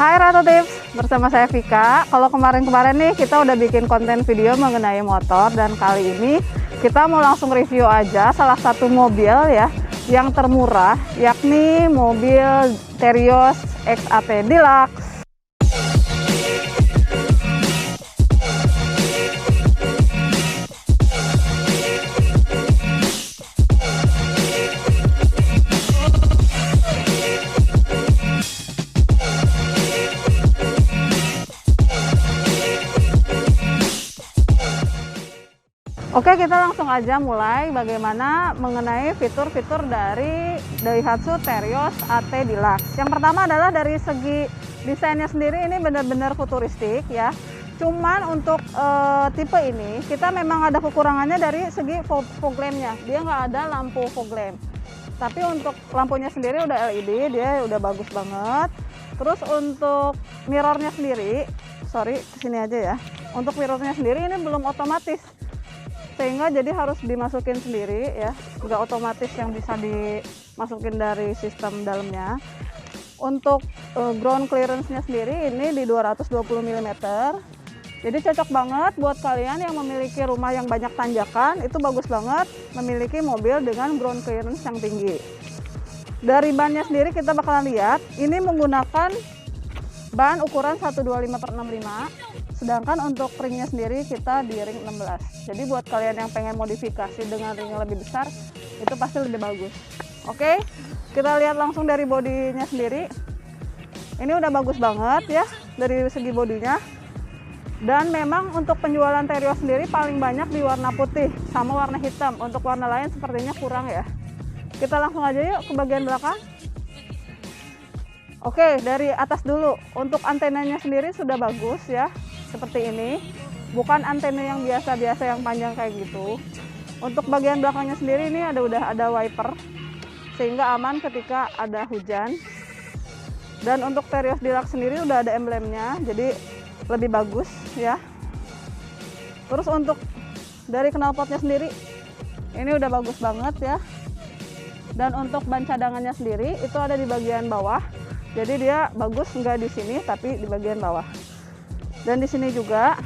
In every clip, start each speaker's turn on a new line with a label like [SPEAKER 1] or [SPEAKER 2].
[SPEAKER 1] Hai Ratu Tips, bersama saya Vika. Kalau kemarin-kemarin nih kita udah bikin konten video mengenai motor, dan kali ini kita mau langsung review aja salah satu mobil ya yang termurah, yakni mobil Terios XAT Deluxe. Oke, kita langsung aja mulai bagaimana mengenai fitur-fitur dari Daihatsu Terios AT Deluxe. Yang pertama adalah dari segi desainnya sendiri, ini benar-benar futuristik ya. Cuman untuk tipe ini kita memang ada kekurangannya dari segi fog lampnya. Dia nggak ada lampu fog lamp. Tapi untuk lampunya sendiri udah LED, dia udah bagus banget. Terus untuk mirrornya sendiri, kesini aja ya. Untuk mirrornya sendiri ini belum otomatis, sehingga jadi harus dimasukin sendiri ya, nggak otomatis yang bisa dimasukin dari sistem dalamnya. Untuk ground clearance-nya sendiri ini di 220 mm, jadi cocok banget buat kalian yang memiliki rumah yang banyak tanjakan. Itu bagus banget memiliki mobil dengan ground clearance yang tinggi. Dari bannya sendiri kita bakalan lihat, ini menggunakan ban ukuran 125/65, sedangkan untuk ringnya sendiri kita di ring 16. Jadi buat kalian yang pengen modifikasi dengan ring yang lebih besar, itu pasti lebih bagus. Oke, kita lihat langsung dari bodinya sendiri. Ini udah bagus banget ya dari segi bodinya. Dan memang untuk penjualan Terios sendiri paling banyak di warna putih sama warna hitam. Untuk warna lain sepertinya kurang ya. Kita langsung aja yuk ke bagian belakang. Oke, dari atas dulu. Untuk antenanya sendiri sudah bagus ya, seperti ini. Bukan antena yang biasa-biasa yang panjang kayak gitu. Untuk bagian belakangnya sendiri ini udah ada wiper, sehingga aman ketika ada hujan. Dan untuk Terios Deluxe sendiri udah ada emblemnya, jadi lebih bagus ya. Terus untuk dari knalpotnya sendiri, ini udah bagus banget ya. Dan untuk ban cadangannya sendiri itu ada di bagian bawah. Jadi dia bagus, nggak di sini tapi di bagian bawah. Dan di sini juga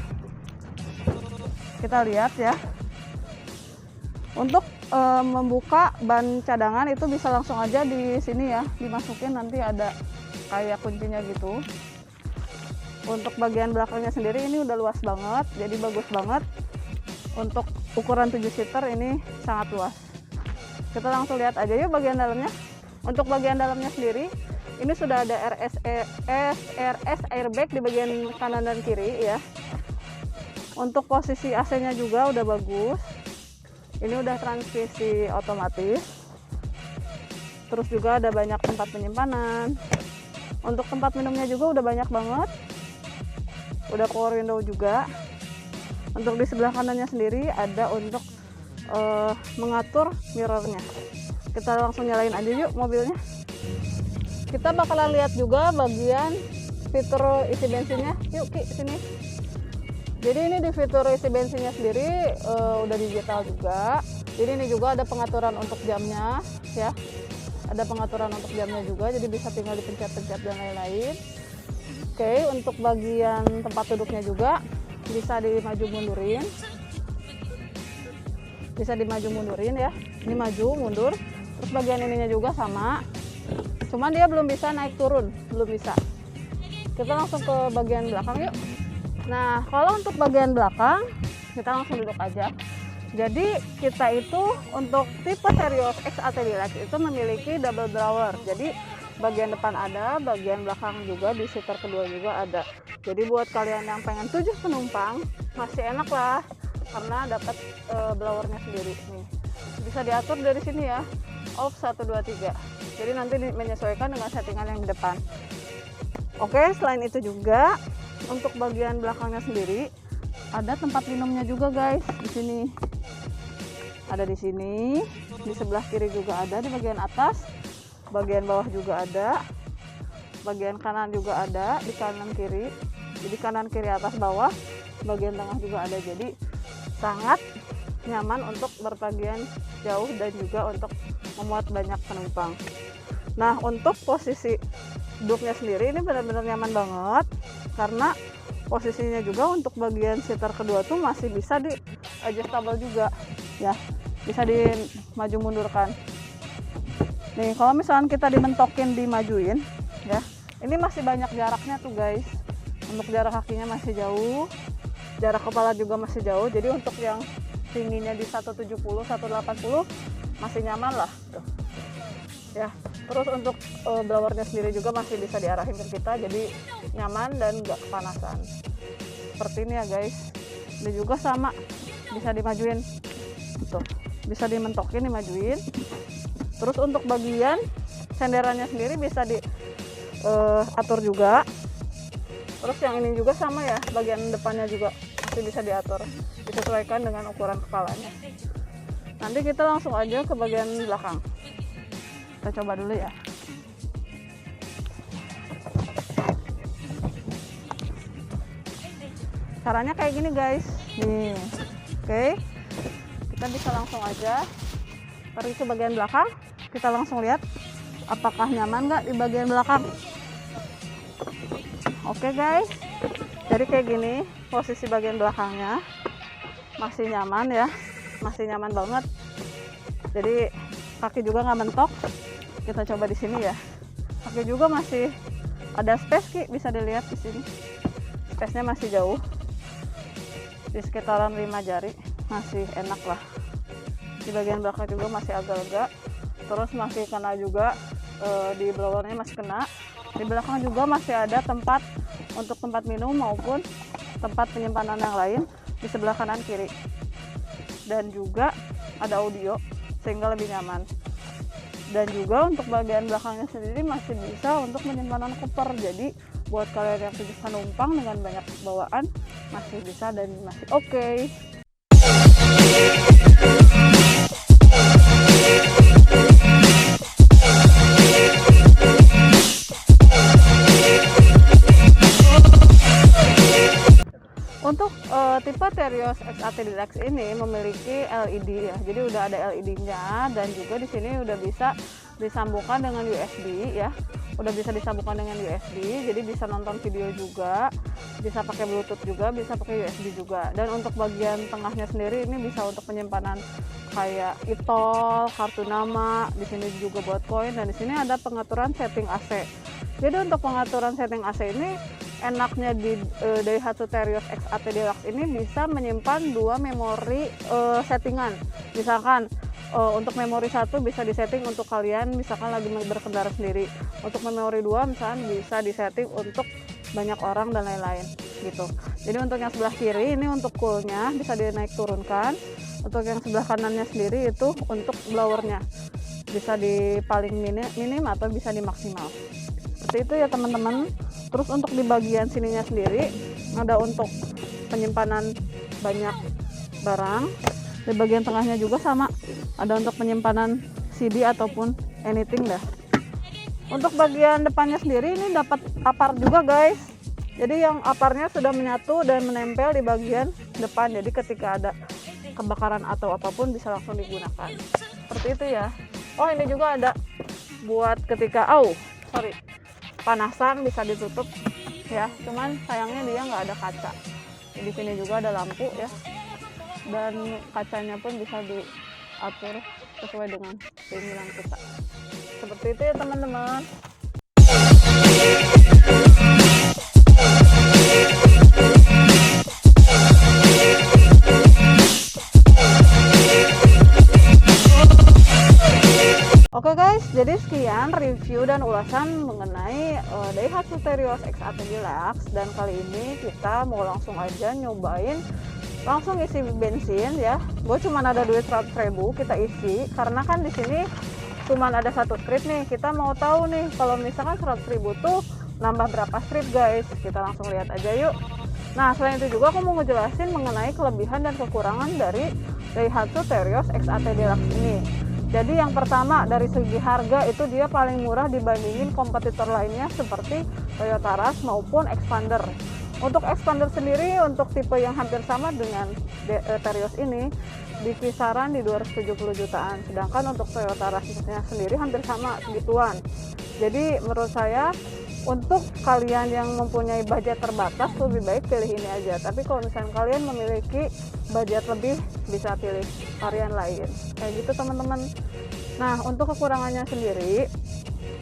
[SPEAKER 1] kita lihat ya. Untuk membuka ban cadangan itu bisa langsung aja di sini ya, dimasukin, nanti ada kayak kuncinya gitu. Untuk bagian belakangnya sendiri ini udah luas banget, jadi bagus banget. Untuk ukuran 7 seater ini sangat luas. Kita langsung lihat aja yuk bagian dalamnya. Untuk bagian dalamnya sendiri, ini sudah ada RS airbag di bagian kanan dan kiri ya. Untuk posisi AC-nya juga udah bagus. Ini udah transmisi otomatis. Terus juga ada banyak tempat penyimpanan. Untuk tempat minumnya juga udah banyak banget. Udah power window juga. Untuk di sebelah kanannya sendiri ada untuk mengatur mirrornya. Kita langsung nyalain aja yuk mobilnya. Kita bakalan lihat juga bagian fitur isi bensinnya. Yuk Ki, sini. Jadi ini di fitur isi bensinnya sendiri udah digital juga. Jadi ini juga ada pengaturan untuk jamnya ya. Ada pengaturan untuk jamnya juga, jadi bisa tinggal dipencet-pencet dan lain-lain. Oke, untuk bagian tempat duduknya juga bisa dimaju mundurin. Bisa dimaju mundurin ya. Ini maju, mundur. Terus bagian ininya juga sama. Cuman dia belum bisa naik turun, belum bisa. Kita langsung ke bagian belakang yuk. Nah, kalau untuk bagian belakang, kita langsung duduk aja. Jadi kita itu untuk tipe Terios XAT Deluxe itu memiliki double drawer. Jadi bagian depan ada, bagian belakang juga, di seater kedua juga ada. Jadi buat kalian yang pengen 7 penumpang, masih enak lah, karena dapat blowernya sendiri nih. Bisa diatur dari sini ya, off 1 2 3. Jadi nanti menyesuaikan dengan settingan yang di depan. Oke, selain itu juga untuk bagian belakangnya sendiri ada tempat minumnya juga guys. Di sini ada, di sini, di sebelah kiri juga ada, di bagian atas, bagian bawah juga ada, bagian kanan juga ada, di kanan kiri. Jadi kanan kiri atas bawah, bagian tengah juga ada. Jadi sangat nyaman untuk berpergian jauh dan juga untuk memuat banyak penumpang. Nah, untuk posisi duknya sendiri ini benar-benar nyaman banget, karena posisinya juga untuk bagian seater kedua tuh masih bisa di adjustable juga ya, bisa dimaju mundurkan. Nih kalau misalnya kita dimentokin dimajuin ya, ini masih banyak jaraknya tuh guys. Untuk jarak kakinya masih jauh, jarak kepala juga masih jauh. Jadi untuk yang tingginya di 170, 180 masih nyaman lah tuh. Ya, terus untuk blowernya sendiri juga masih bisa diarahin ke kita, jadi nyaman dan nggak kepanasan. Seperti ini ya guys. Ini juga sama, bisa dimajuin, tuh, bisa dimentokin, dimajuin. Terus untuk bagian senderannya sendiri bisa diatur juga. Terus yang ini juga sama ya, bagian depannya juga masih bisa diatur, disesuaikan dengan ukuran kepalanya. Nanti kita langsung aja ke bagian belakang. Kita coba dulu ya. Caranya kayak gini guys. Nih, oke. Kita bisa langsung aja pergi ke bagian belakang. Kita langsung lihat apakah nyaman nggak di bagian belakang. Oke guys, jadi kayak gini posisi bagian belakangnya, masih nyaman ya, masih nyaman banget. Jadi kaki juga nggak mentok. Kita coba di sini ya, kaki juga masih ada space Ki, bisa dilihat di sini. Space-nya masih jauh, di sekitaran 5 jari, masih enak lah. Di bagian belakang juga masih agak lega, terus masih kena juga di blowernya masih kena. Di belakang juga masih ada tempat untuk tempat minum maupun tempat penyimpanan yang lain di sebelah kanan kiri, dan juga ada audio sehingga lebih nyaman. Dan juga untuk bagian belakangnya sendiri masih bisa untuk penyimpanan koper, jadi buat kalian yang bisa numpang dengan banyak bawaan masih bisa dan masih oke. Untuk tipe Terios XAT Deluxe ini memiliki LED ya, jadi udah ada LED-nya, dan juga di sini udah bisa disambungkan dengan USB ya, udah bisa disambungkan dengan USB, jadi bisa nonton video juga, bisa pakai Bluetooth juga, bisa pakai USB juga. Dan untuk bagian tengahnya sendiri ini bisa untuk penyimpanan kayak e-tol, kartu nama, di sini juga buat koin, dan di sini ada pengaturan setting AC. Jadi untuk pengaturan setting AC ini enaknya di Daihatsu Terios XAT Deluxe ini bisa menyimpan 2 memori settingan. Misalkan untuk memori 1 bisa disetting untuk kalian misalkan lagi berkendara sendiri. Untuk memori 2 misalkan bisa disetting untuk banyak orang dan lain-lain gitu. Jadi untuk yang sebelah kiri ini untuk coolnya bisa dinaik turunkan. Untuk yang sebelah kanannya sendiri itu untuk blowernya, bisa di paling minim atau bisa di maksimal. Seperti itu ya teman-teman. Terus untuk di bagian sininya sendiri ada untuk penyimpanan banyak barang. Di bagian tengahnya juga sama, ada untuk penyimpanan CD ataupun anything dah. Untuk bagian depannya sendiri ini dapat apar juga guys. Jadi yang aparnya sudah menyatu dan menempel di bagian depan, jadi ketika ada kebakaran atau apapun bisa langsung digunakan. Seperti itu ya. Oh ini juga ada buat ketika panasan bisa ditutup ya, cuman sayangnya dia nggak ada kaca. Di sini juga ada lampu ya, dan kacanya pun bisa diatur sesuai dengan keinginan kita. Seperti itu ya teman-teman. Oke guys, jadi sekian review dan ulasan mengenai Daihatsu Terios XAT Deluxe, dan kali ini kita mau langsung aja nyobain langsung isi bensin ya. Gue cuma ada duit 100.000, kita isi karena kan di sini cuma ada 1 strip nih. Kita mau tahu nih kalau misalkan 100.000 tuh nambah berapa strip guys. Kita langsung lihat aja yuk. Nah selain itu juga aku mau ngejelasin mengenai kelebihan dan kekurangan dari Daihatsu Terios XAT Deluxe ini. Jadi yang pertama dari segi harga itu dia paling murah dibandingin kompetitor lainnya seperti Toyota Rush maupun Expander. Untuk Expander sendiri untuk tipe yang hampir sama dengan Terios ini di kisaran di 270 jutaan. Sedangkan untuk Toyota Rush-nya sendiri hampir sama segituan. Jadi menurut saya Untuk kalian yang mempunyai budget terbatas, lebih baik pilih ini aja. Tapi kalau misalnya kalian memiliki budget lebih, bisa pilih varian lain kayak gitu teman-teman. Nah, untuk kekurangannya sendiri,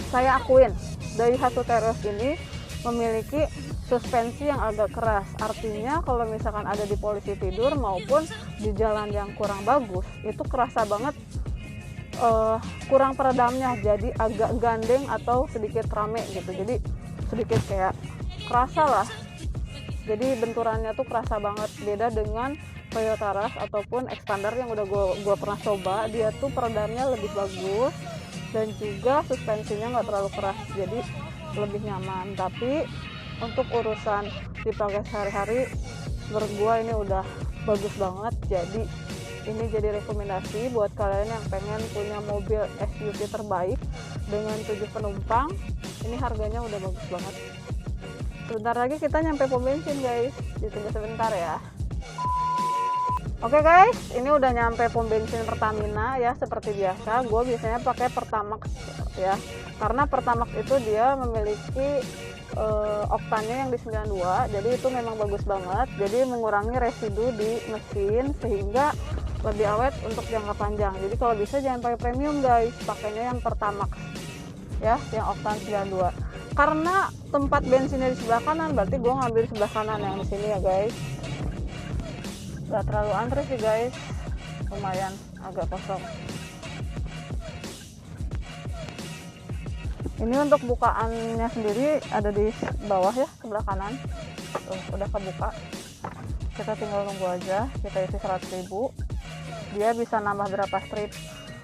[SPEAKER 1] saya akuin Daihatsu Terios ini memiliki suspensi yang agak keras. Artinya kalau misalkan ada di posisi tidur maupun di jalan yang kurang bagus, itu kerasa banget kurang peredamnya, jadi agak gandeng atau sedikit rame gitu, jadi sedikit kayak kerasa lah, jadi benturannya tuh kerasa banget. Beda dengan Toyota Rush ataupun Xpander yang udah gue pernah coba, dia tuh peredamnya lebih bagus dan juga suspensinya nggak terlalu keras, jadi lebih nyaman. Tapi untuk urusan dipakai sehari-hari, menurut gue ini udah bagus banget. Jadi ini jadi rekomendasi buat kalian yang pengen punya mobil SUV terbaik dengan 7 penumpang. Ini harganya udah bagus banget. Sebentar lagi kita nyampe pom bensin guys, ditunggu sebentar ya. Oke guys, ini udah nyampe pom bensin Pertamina ya. Seperti biasa, gue biasanya pakai Pertamax ya, karena Pertamax itu dia memiliki oktannya yang di 92, jadi itu memang bagus banget. Jadi mengurangi residu di mesin sehingga lebih awet untuk jangka panjang. Jadi kalau bisa jangan pakai premium guys, pakainya yang Pertamax ya, yang oktan 92. Karena tempat bensinnya di sebelah kanan, berarti gue ngambil di sebelah kanan yang di sini ya guys. Gak terlalu antri sih guys, lumayan agak kosong. Ini untuk bukaannya sendiri ada di bawah ya, sebelah kanan. Tuh, udah kebuka. Kita tinggal nunggu aja. Kita isi 100.000. Dia bisa nambah berapa strip.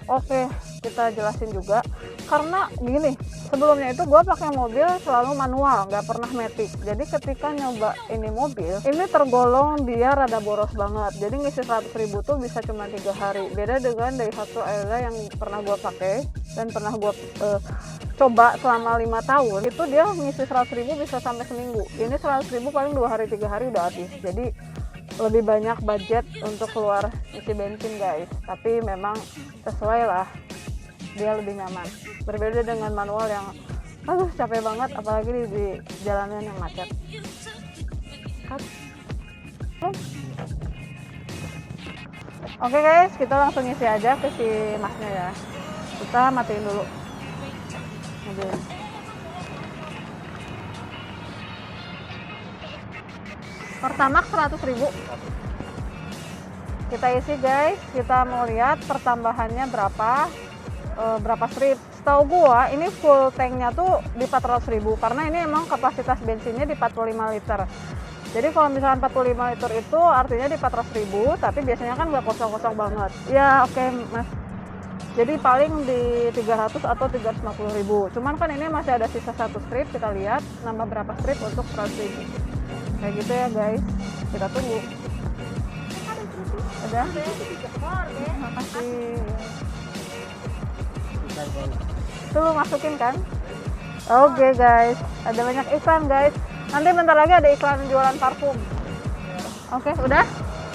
[SPEAKER 1] Oke, kita jelasin juga. Karena gini, sebelumnya itu gue pakai mobil selalu manual, nggak pernah matic. Jadi ketika nyoba ini mobil, ini tergolong dia rada boros banget. Jadi ngisi 100.000 tuh bisa cuma 3 hari. Beda dengan Daihatsu Ayla yang pernah gue pakai dan pernah gue coba selama 5 tahun, itu dia ngisi 100.000 bisa sampai seminggu. Ini 100.000 paling 2 hari 3 hari udah habis. Jadi lebih banyak budget untuk keluar isi bensin guys, tapi memang sesuai lah, dia lebih nyaman. Berbeda dengan manual yang capek banget, apalagi di jalanan yang macet. Oke guys, kita langsung isi aja ke si masnya ya. Kita matiin dulu mobilnya. Pertamax 100.000 kita isi guys. Kita mau lihat pertambahannya berapa strip. Setahu gua ini full tanknya tuh di 400.000, karena ini emang kapasitas bensinnya di 45 liter. Jadi kalau misalkan 45 liter itu artinya di 400.000, tapi biasanya kan nggak kosong-kosong banget ya. Oke mas, jadi paling di 300 atau 350.000. Cuman kan ini masih ada sisa 1 strip. Kita lihat nambah berapa strip untuk 100.000 kayak gitu ya guys. Kita tunggu. Udah? Makasih. Itu lu masukin kan? Oke guys, ada banyak iklan guys. Nanti bentar lagi ada iklan jualan parfum. Oke, udah?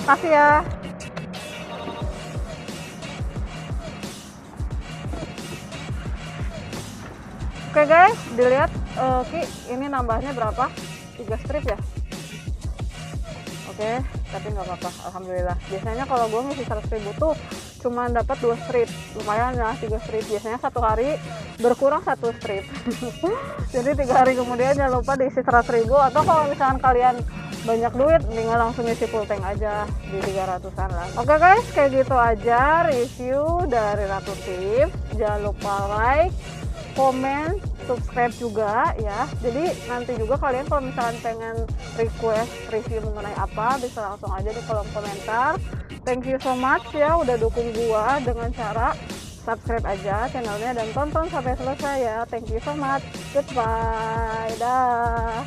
[SPEAKER 1] Kasih ya. Oke guys, dilihat Ki, ini nambahnya berapa? 3 strip ya? Oke, tapi nggak apa-apa, alhamdulillah. Biasanya kalau gue ngisi 100.000 tuh cuma dapat 2 strip, lumayan ya. 3 strip biasanya satu hari berkurang 1 strip. Jadi 3 hari kemudian jangan lupa diisi 100.000. Atau kalau misalkan kalian banyak duit, mendingan langsung isi full tank aja di 300-an lah. Oke guys, kayak gitu aja review dari Ratu Tips. Jangan lupa like, komen, subscribe juga ya. Jadi nanti juga kalian kalau misalkan pengen request review mengenai apa, bisa langsung aja di kolom komentar. Thank you so much ya udah dukung gua dengan cara subscribe aja channelnya dan tonton sampai selesai ya. Thank you so much. Goodbye. Dah.